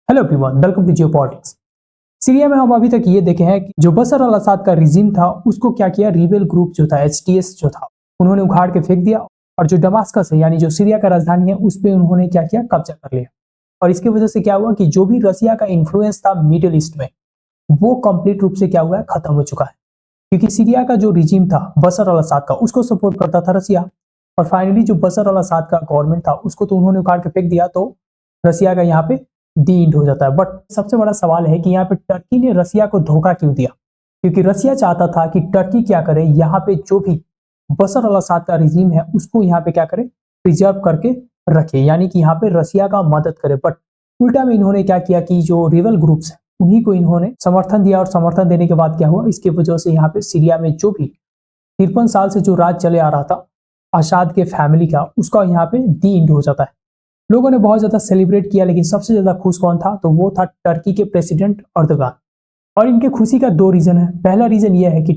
Hello everyone, welcome to geopolitics. Syria में हम अभी तक ये देखे हैं कि जो बशर अल असद का रिजीम था उसको क्या किया, रिबेल ग्रुप जो था एचटीएस जो था उन्होंने उखाड़ के फेंक दिया और जो दमास्कस है यानी जो सीरिया का राजधानी है उस पर उन्होंने क्या किया, कब्जा कर लिया। और इसकी वजह से क्या हुआ कि जो भी रसिया का इन्फ्लुएंस था मिडिल ईस्ट में वो कंप्लीट रूप से क्या हुआ है, खत्म हो चुका है। क्योंकि सीरिया का जो रिजीम था बशर अल असद का उसको सपोर्ट करता था रसिया, और फाइनली जो बशर अल असद का गवर्नमेंट था उसको तो उन्होंने उखाड़ के फेंक दिया, तो रसिया का यहाँ पे दी इंड हो जाता है। बट सबसे बड़ा सवाल है कि यहाँ पे टर्की ने रसिया को धोखा क्यों दिया? क्योंकि रसिया चाहता था कि टर्की क्या करे, यहाँ पे जो भी बशर अल असद का रिजीम है उसको यहाँ पे क्या करे, प्रिजर्व करके रखे, यानी कि यहाँ पे रसिया का मदद करे। बट उल्टा में इन्होंने क्या किया कि जो रिबेल ग्रुप्स है उन्हीं को इन्होंने समर्थन दिया, और समर्थन देने के बाद क्या हुआ, इसकी वजह से यहाँ पे सीरिया में जो भी 53 साल से जो राज चले आ रहा था असाद के फैमिली का, उसका यहाँ पे दी इंड हो जाता है। लोगों ने बहुत ज्यादा सेलिब्रेट किया, लेकिन सबसे ज्यादा खुश कौन था, तो वो था टर्की के प्रेसिडेंट अर्दोगान। और इनके खुशी का दो रीजन है। पहला रीजन ये है कि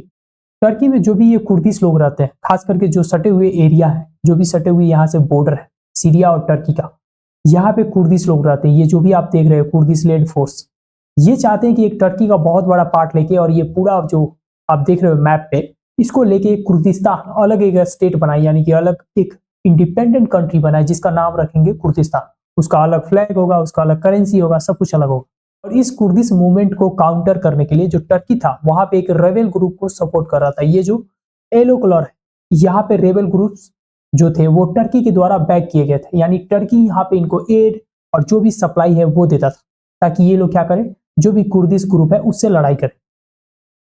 टर्की में जो भी ये कुर्दिश लोग रहते हैं, खास करके जो सटे हुए एरिया है, जो भी सटे हुए यहाँ से बॉर्डर है सीरिया और टर्की का, यहाँ पे कुर्दिश लोग रहते हैं। ये जो भी आप देख रहे हो कुर्दिश लेड फोर्स, ये चाहते हैं कि एक टर्की का बहुत बड़ा पार्ट लेके, और ये पूरा जो आप देख रहे हो मैप पे, इसको लेके कुर्दिस्तान अलग एक स्टेट बनाए, यानी कि अलग एक इंडिपेंडेंट कंट्री बनाए जिसका नाम रखेंगे कुर्दिस्तान। उसका अलग फ्लैग होगा, उसका अलग करेंसी होगा, सब कुछ अलग होगा। और इस कुर्दिश मूवमेंट को काउंटर करने के लिए जो टर्की था वहां पे एक रेबेल ग्रुप को सपोर्ट कर रहा था। ये जो येलो कलर है, यहाँ पे रेबेल ग्रुप्स जो थे वो टर्की के द्वारा बैक किए गए थे, यानी टर्की यहाँ पे इनको एड और जो भी सप्लाई है वो देता था, ताकि ये लोग क्या करें, जो भी कुर्दिश ग्रुप है उससे लड़ाई करें।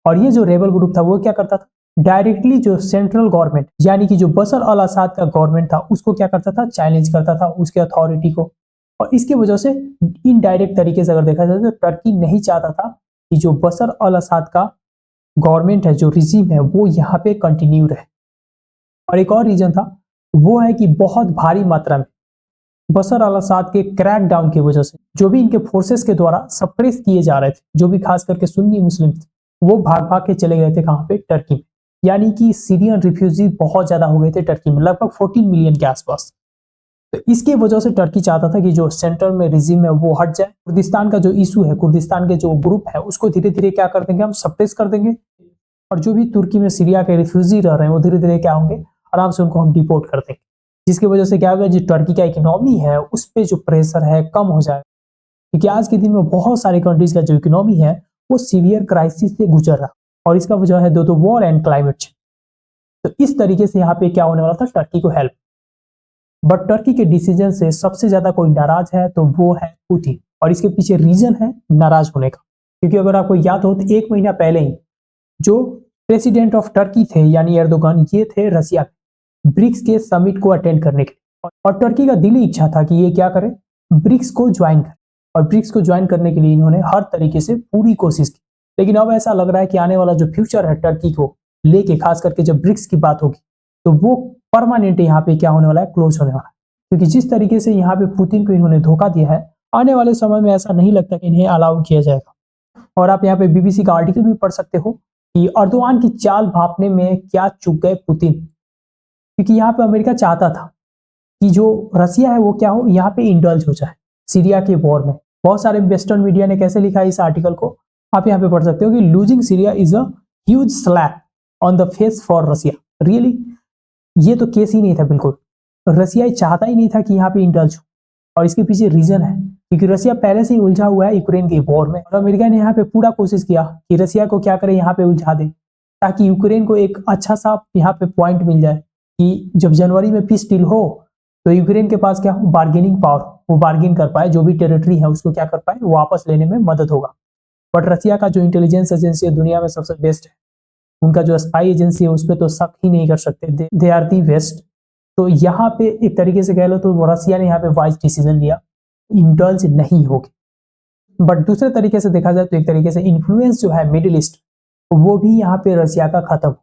और ये जो रेबेल ग्रुप था वो क्या करता था, डायरेक्टली जो सेंट्रल गवर्नमेंट यानी कि जो बशर अल असद का गवर्नमेंट था उसको क्या करता था, चैलेंज करता था उसके अथॉरिटी को। और इसकी वजह से इनडायरेक्ट तरीके से अगर देखा जाए तो टर्की नहीं चाहता था कि जो बशर अल असद का गवर्नमेंट है, जो रिजीम है, वो यहाँ पे कंटिन्यू रहे। और एक और रीजन था, वो है कि बहुत भारी मात्रा में बशर अल असद के क्रैक डाउन की वजह से जो भी इनके फोर्सेस के द्वारा सप्रेस किए जा रहे थे, जो भी खास करके सुन्नी मुस्लिम थे, वो भाग भाग के चले गए थे कहाँ पे, टर्की में। यानी कि सीरियन रिफ्यूजी बहुत ज्यादा हो गए थे टर्की में, लगभग 14 मिलियन के आसपास। तो इसके वजह से टर्की चाहता था कि जो सेंटर में रिजीम है वो हट जाए। कुर्दिस्तान का जो इशू है, कुर्दिस्तान के जो ग्रुप है, उसको धीरे धीरे क्या कर देंगे, हम सप्रेस कर देंगे। और जो भी तुर्की में सीरिया के रिफ्यूजी रह रहे हैं वो धीरे धीरे क्या होंगे, आराम से उनको हम डिपोर्ट कर देंगे। जिसकी वजह से क्या होगा, जो टर्की का इकोनॉमी है उस पर जो प्रेशर है कम हो जाएगा। क्योंकि आज के दिन में बहुत सारे कंट्रीज का जो इकोनॉमी है वो सीवियर क्राइसिस से गुजर रहा, और इसका वजह है दो वॉर एंड क्लाइमेट चेंज। तो इस तरीके से यहाँ पे क्या होने वाला था, टर्की को हेल्प। बट टर्की के डिसीजन से सबसे ज्यादा कोई नाराज है तो वो है पुतिन, और इसके पीछे रीजन है नाराज होने का। क्योंकि अगर आपको याद हो तो 1 महीना पहले ही जो प्रेसिडेंट ऑफ टर्की थे यानी एर्दोगान, ये थे रसिया ब्रिक्स के समिट को अटेंड करने के लिए। और टर्की का दिली इच्छा था कि ये क्या करे, ब्रिक्स को ज्वाइन करे। और ब्रिक्स को ज्वाइन करने के लिए इन्होंने हर तरीके से पूरी कोशिश की। लेकिन अब ऐसा लग रहा है कि आने वाला जो फ्यूचर है टर्की को लेके, खास करके जब ब्रिक्स की बात होगी, तो वो परमानेंट यहाँ पे क्या होने वाला है, क्लोज होने वाला है। क्योंकि जिस तरीके से यहाँ पे पुतिन को इन्होंने धोखा दिया है, आने वाले समय में ऐसा नहीं लगता कि इन्हें अलाउ किया जाएगा। और आप यहाँ पे बीबीसी का आर्टिकल भी पढ़ सकते हो कि अर्दोगान की चाल भांपने में क्या चूक गए पुतिन। क्योंकि यहाँ पे अमेरिका चाहता था कि जो रसिया है वो क्या हो, यहाँ पे इंडल्ज हो जाए सीरिया के वॉर में। बहुत सारे वेस्टर्न मीडिया ने कैसे लिखा है इस आर्टिकल को, आप यहाँ पे पढ़ सकते हो कि losing Syria is a huge slap on the face for Russia. Really ये तो केस ही नहीं था, बिल्कुल रसिया चाहता ही नहीं था कि यहाँ पे इंडल्ज हो। और इसके पीछे रीजन है क्योंकि रसिया पहले से ही उलझा हुआ है यूक्रेन के वॉर में, और अमेरिका ने यहाँ पे पूरा कोशिश किया कि रसिया को क्या करे, यहाँ पे उलझा दे, ताकि यूक्रेन को एक अच्छा सा यहाँ पे पॉइंट मिल जाए कि जब जनवरी में पीस डील हो तो यूक्रेन के पास क्या हो, बार्गेनिंग पावर, वो बार्गेन कर पाए, जो भी टेरिटरी है उसको क्या कर पाए, वापस लेने में मदद होगा। बट रसिया का जो इंटेलिजेंस एजेंसी है दुनिया में सबसे बेस्ट है, उनका जो स्पाई एजेंसी है उस पर तो शक ही नहीं कर सकते, दे आर दी बेस्ट। तो यहाँ पे एक तरीके से कह लो तो रसिया ने यहाँ पे वाइज डिसीजन लिया, इंडल्ज नहीं होगी। बट दूसरे तरीके से देखा जाए तो एक तरीके से इन्फ्लुएंस जो है मिडिल ईस्ट, वो भी यहाँ पे रसिया का खत्म।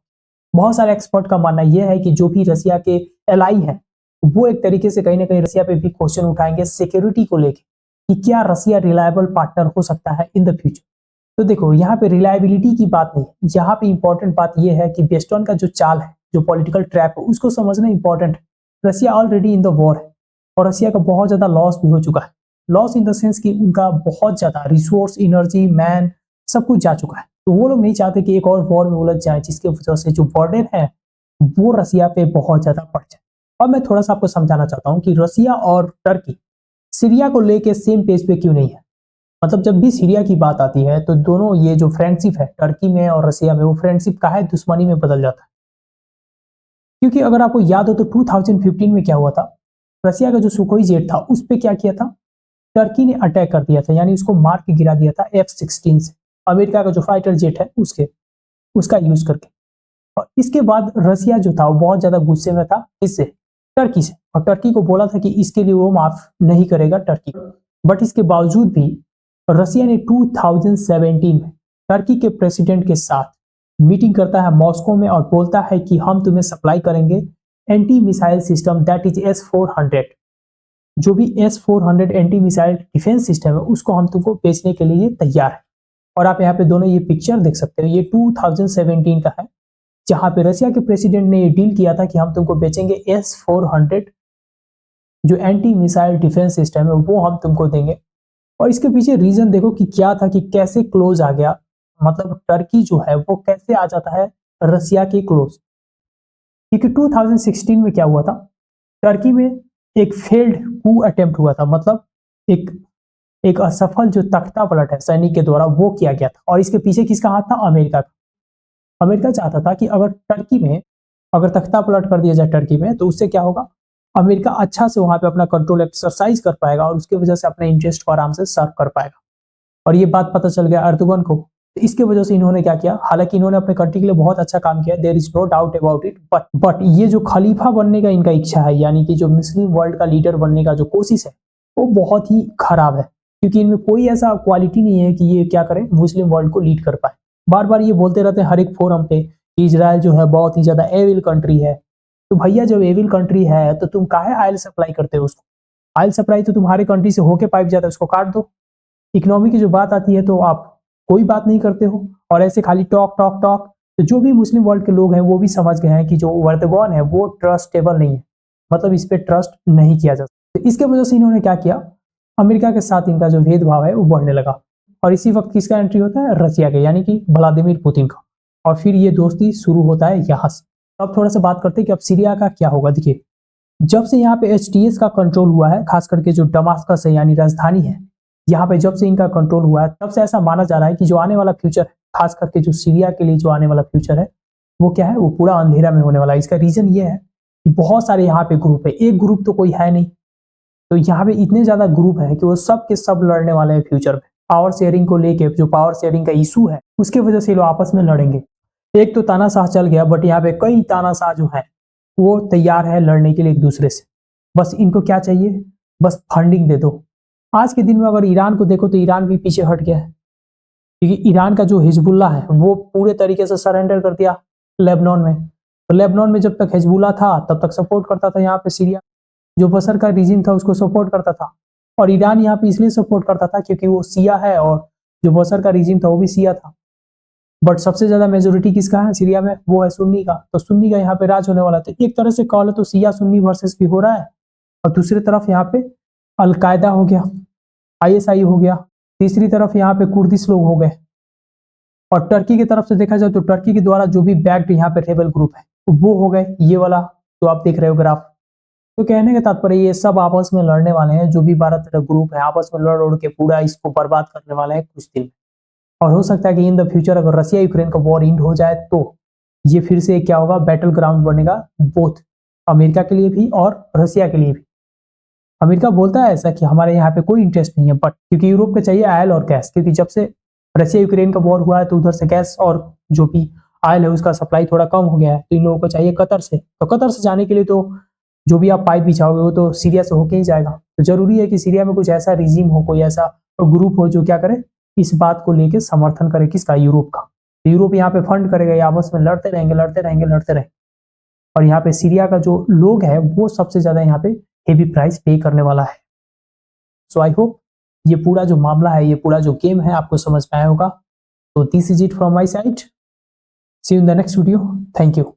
बहुत सारे एक्सपर्ट का मानना यह है कि जो भी रसिया के एलाई है वो एक तरीके से कहीं ना कहीं रसिया पे भी क्वेश्चन उठाएंगे सिक्योरिटी को लेके, कि क्या रसिया रिलायबल पार्टनर हो सकता है इन द फ्यूचर। तो देखो यहाँ पे रिलायबिलिटी की बात नहीं, यहाँ पे इंपॉर्टेंट बात यह है कि वेस्टर्न का जो चाल है, जो पॉलिटिकल ट्रैप है, उसको समझना इंपॉर्टेंट है। रसिया ऑलरेडी इन द वॉर है और रसिया का बहुत ज्यादा लॉस भी हो चुका है। लॉस इन द सेंस कि उनका बहुत ज्यादा रिसोर्स, एनर्जी, मैन सब कुछ जा चुका है। तो वो लोग नहीं चाहते कि एक और वॉर में उलझ जाए, जिसकी वजह से जो बर्डन है वो रसिया पे बहुत ज्यादा बढ़ जाए। और मैं थोड़ा सा आपको समझाना चाहता हूँ कि रसिया और टर्की सीरिया को लेके सेम पेज पे क्यों नहीं है। मतलब जब भी सीरिया की बात आती है तो दोनों ये जो फ्रेंडशिप है टर्की में और रसिया में, वो फ्रेंडशिप का है दुश्मनी में बदल जाता है। क्योंकि अगर आपको याद हो तो 2015 में क्या हुआ था, रसिया का जो सुखोई जेट था उस पर क्या किया था, टर्की ने अटैक कर दिया था, यानी उसको मार के गिरा दिया था F-16 से, अमेरिका का जो फाइटर जेट है उसका यूज करके। और इसके बाद रसिया जो था वो बहुत ज्यादा गुस्से में था इससे, टर्की से, और टर्की को बोला था कि इसके लिए वो माफ नहीं करेगा टर्की। बट इसके बावजूद भी रसिया ने 2017 में टर्की के प्रेसिडेंट के साथ मीटिंग करता है मॉस्को में और बोलता है कि हम तुम्हें सप्लाई करेंगे anti missile system, that is S-400। जो भी S-400 anti missile defence system है उसको हम तुमको बेचने के लिए तैयार है। और आप यहाँ पे दोनों ये पिक्चर देख सकते हो, ये 2017 का है, जहां पे रसिया के प्रेसिडेंट ने ये डील किया था कि हम तुमको बेचेंगे S-400 जो एंटी मिसाइल डिफेंस सिस्टम है वो हम तुमको देंगे। और इसके पीछे रीजन देखो कि क्या था, कि कैसे क्लोज आ गया, मतलब टर्की जो है वो कैसे आ जाता है रसिया के क्लोज। क्योंकि 2016 में क्या हुआ था, टर्की में एक फेल्ड कू अटेम्प्ट हुआ था, मतलब एक एक असफल जो तख्ता पलट है सैनिक के द्वारा वो किया गया था। और इसके पीछे किसका हाथ था, अमेरिका का। अमेरिका चाहता था कि अगर टर्की में अगर तख्ता पलट कर दिया जाए टर्की में, तो उससे क्या होगा, अमेरिका अच्छा से वहां पे अपना कंट्रोल एक्सरसाइज कर पाएगा और उसकी वजह से अपने इंटरेस्ट को आराम से सर्व कर पाएगा। और ये बात पता चल गया अर्दोगन को, तो इसके वजह से इन्होंने क्या किया, हालांकि इन्होंने अपने कंट्री के लिए बहुत अच्छा काम किया, there is no doubt about it, but ये जो खलीफा बनने का इनका इच्छा है, यानी कि जो मुस्लिम वर्ल्ड का लीडर बनने का जो कोशिश है, वो बहुत ही खराब है। क्योंकि इनमें कोई ऐसा क्वालिटी नहीं है कि ये क्या करें, मुस्लिम वर्ल्ड को लीड कर पाए। बार बार ये बोलते रहते हैं हर एक फोरम पे कि इजराइल जो है बहुत ही ज्यादा एविल कंट्री है। तो भैया जब एविल कंट्री है तो तुम काहे ऑयल सप्लाई करते हो उसको? ऑयल सप्लाई तो तुम्हारे कंट्री से होके पाइप जाता है, उसको काट दो। इकोनॉमी की जो बात आती है तो आप कोई बात नहीं करते हो, और ऐसे खाली टॉक टॉक टॉक। तो जो भी मुस्लिम वर्ल्ड के लोग हैं वो भी समझ गए हैं कि जो वर्दगॉन है वो ट्रस्टेबल नहीं है, मतलब इस पे ट्रस्ट नहीं किया जा सकता। तो इसके वजह से इन्होंने क्या किया, अमेरिका के साथ इनका जो भेदभाव है वो बढ़ने लगा। और इसी वक्त किसका एंट्री होता है, रसिया के, यानी कि व्लादिमीर पुतिन का। और फिर ये दोस्ती शुरू होता है यहाँ से। अब थोड़ा सा बात करते हैं कि अब सीरिया का क्या होगा। देखिए, जब से यहाँ पे HTS का कंट्रोल हुआ है, खास करके जो दमास्कस है यानी राजधानी है, यहाँ पे जब से इनका कंट्रोल हुआ है तब से ऐसा माना जा रहा है कि जो आने वाला फ्यूचर, खास करके जो सीरिया के लिए जो आने वाला फ्यूचर है वो क्या है, वो पूरा अंधेरा में होने वाला है। इसका रीजन ये है कि बहुत सारे यहाँ पे ग्रुप है, एक ग्रुप तो कोई है नहीं। तो यहाँ पे इतने ज्यादा ग्रुप है कि वो सब के सब लड़ने वाले हैं फ्यूचर में। पावर शेयरिंग को लेके, जो पावर शेयरिंग का इशू है उसके वजह से लोग आपस में लड़ेंगे। एक तो तानाशाह चल गया, बट यहाँ पे कई तानाशाह जो है वो तैयार है लड़ने के लिए एक दूसरे से। बस इनको क्या चाहिए, बस फंडिंग दे दो। आज के दिन में अगर ईरान को देखो तो ईरान भी पीछे हट गया है, क्योंकि ईरान का जो हिजबुल्ला है वो पूरे तरीके से सरेंडर कर दिया लेबनान में। तो लेबनान में जब तक हिजबुल्ला था तब तक सपोर्ट करता था यहाँ पे सीरिया, जो बशर का रिजिम था उसको सपोर्ट करता था। और ईरान यहाँ पे इसलिए सपोर्ट करता था क्योंकि वो सिया है और जो बशर का रिजिम था वो भी सिया था। बट सबसे ज्यादा मेजोरिटी किसका है सीरिया में, वो है सुन्नी का। तो सुन्नी का यहाँ पे राज होने वाला था। एक तरह से कॉल है तो सिया सुन्नी वर्सेस भी हो रहा है, और दूसरी तरफ यहाँ पे अलकायदा हो गया, ISI हो गया, तीसरी तरफ यहाँ पे कुर्दिश लोग हो गए। और टर्की की तरफ से देखा जाए तो टर्की के द्वारा जो भी बैक्ड यहाँ पे रेबल ग्रुप है वो हो गए, ये वाला जो आप देख रहे हो ग्राफ। तो कहने का तात्पर्य ये सब आपस में लड़ने वाले हैं, जो भी 12-13 ग्रुप है आपस में लड़ उड़ के पूरा इसको बर्बाद करने वाले हैं कुछ दिन। और हो सकता है कि इन द फ्यूचर अगर रसिया यूक्रेन का वॉर इंड हो जाए तो ये फिर से क्या होगा, बैटल ग्राउंड बनेगा, बोथ अमेरिका के लिए भी और रसिया के लिए भी। अमेरिका बोलता है ऐसा कि हमारे यहाँ पे कोई इंटरेस्ट नहीं है, बट क्योंकि यूरोप को चाहिए ऑयल और गैस, क्योंकि जब से रसिया यूक्रेन का वॉर हुआ है तो उधर से गैस और जो भी ऑयल है उसका सप्लाई थोड़ा कम हो गया है, तो इन लोगों को चाहिए कतर से। तो कतर से जाने के लिए तो जो भी आप पाइप बिछाओगे वो तो सीरिया से होके ही जाएगा। तो जरूरी है कि सीरिया में कुछ ऐसा रिजीम हो, कोई ऐसा ग्रुप हो जो क्या करे, इस बात को लेके समर्थन करे, किसका, यूरोप का। तो यूरोप यहाँ पे फंड करेगा, ये आपस में लड़ते रहेंगे लड़ते रहेंगे लड़ते रहेंगे। और यहाँ पे सीरिया का जो लोग है वो सबसे ज्यादा यहाँ पे हेवी प्राइस पे करने वाला है। सो आई होप ये पूरा जो मामला है, ये पूरा जो गेम है आपको समझ में आया होगा। तो this is it from my side, see you in the next video, thank you.